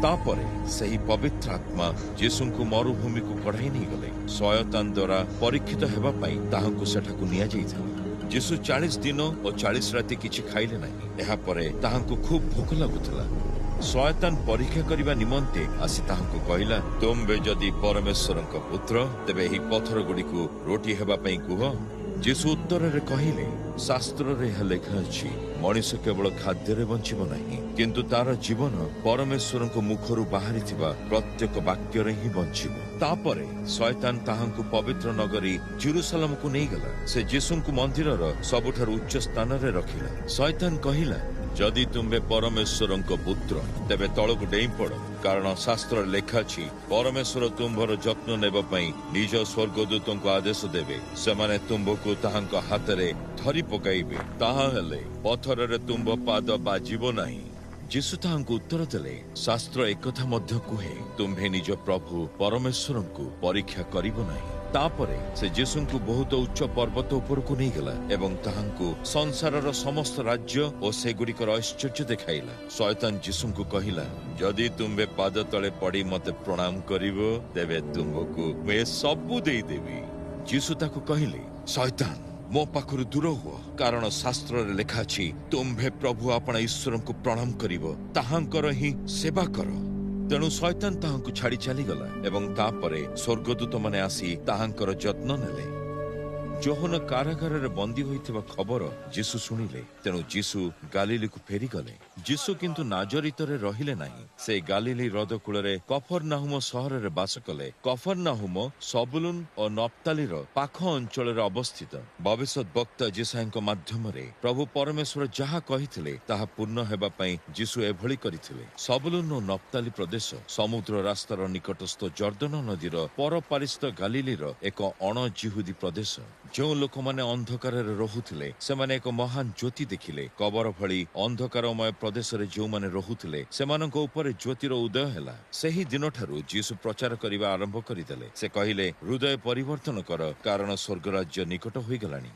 तापरे सही पवित्र आत्मा यीशुଙ୍କୁ मरुभूमि को कढ़ाई नहीं गले शयतान द्वारा परीक्षित हेबा पई ताहांकु सेठाकु निया जाइथिला। यीशु 40 दिन और 40 राति किछि खाइले नाही। एहा परे ताहांकु खूब भूख लागुथिला। शयतान परीक्षा करबा निमंते आसी ताहांकु कहिला, तुमबे जदि परमेश्वरଙ୍କ पुत्र तेबे ही पत्थर गुडी को रोटी हेबा पई कुह। यीशु उत्तर रे कहिले, शास्त्र रे लेखा अछि, मनुष्य केवल खाद्य रे बंचिबो नाही किंतु तार जीवन परमेश्वरଙ୍କ मुखरु बाहरी थिबा प्रत्येक वाक्य रे ही बंचिबो। तापरे शयतान ताहांकु पवित्र नगरी जेरूशलेम को नहीं गला। से यीशुଙ୍କୁ मंदिरर सबुठार उच्च स्थान रे रखिला। शयतान कहिला, जदि तुम्बे परमेश्वरଙ୍କ पुत्र तेबे तळकु डेई पड़, कारण शास्त्र लेखा अछि, परमेश्वर तुम्भर जत्न नेबा पई निज स्वर्गदूतଙ୍କୁ आदेश देबे, सेमाने तुम्बकु ताहांक हातरे धरि पकाइबे, ताहा हेले पत्थररे तुम्ब पाद बाजिबो नाही। यीशु ताहांकु उत्तर देले, शास्त्र एकथा मध्य कुहे, तुम्भे निज प्रभु परमेश्वरଙ୍କୁ परीक्षा करिबो नाही। तापरे से यीशुଙ୍କୁ बहुत उच्च पर्वत उपरकु नहीं गला एवं ताहांकु संसारर समस्त राज्य और सेगुड़िकर ऐश्वर्य देखाइला। शयतान यीशुଙ୍କୁ कहिला, जदि तुम्बे पाद तले पड़ी मते प्रणाम करिवो तेबे तुमको मैं सबु देई देबी। यीशु ताकु कहिले, शयतान मो पाखरु दूर हुआ, कारण शास्त्र रे लेखा अछि, तुम्भे प्रभु आपण ईश्वरଙ୍କୁ प्रणाम करिवो, ताहांकर ही सेवा करो। तेणु शयतान ताहांकु छाड़ी चली गला एवं तापरे स्वर्गदूत माने आसी ताहांकर जत्न नेले। जोहन कारागार रे बंदी होइथिबा खबर यीशु सुनिले, तेणु यीशु गालीली को फेरी गले। यीशु किंतु नाजरित रे रहिले नाही, से गालीली हृद कूलरे कफरनाहुम शहर रे बास कले। कफरनाहुम सबुलुन और नप्ताली रो पाख अंचल रे अवस्थित। भविष्यत वक्ता यशायाଙ୍କ माध्यमरे प्रभु परमेश्वर जहा कहिथिले ताहा पूर्ण हेबा पई यीशु एभଳି करिथिले। सबुलुन और नप्ताली प्रदेश समुद्र रास्तार निकटस्थ जर्दन नदीर परपारिस्थ गालीली रो एक अण जिहुदी प्रदेश। जो लोक माने अंधकार रे रहुथिले सेमाने एक महान ज्योति देखिले। कबर भली अंधकारमय प्रदेश रे जो माने रहुथिले सेमानक ऊपर ज्योतिर उदय हैला। सेही दिन ठारू यीशु प्रचार करिबा आरंभ करिदेले। से कहिले, हृदय परिवर्तन कर, कारण स्वर्ग राज्य निकट होई गलानी।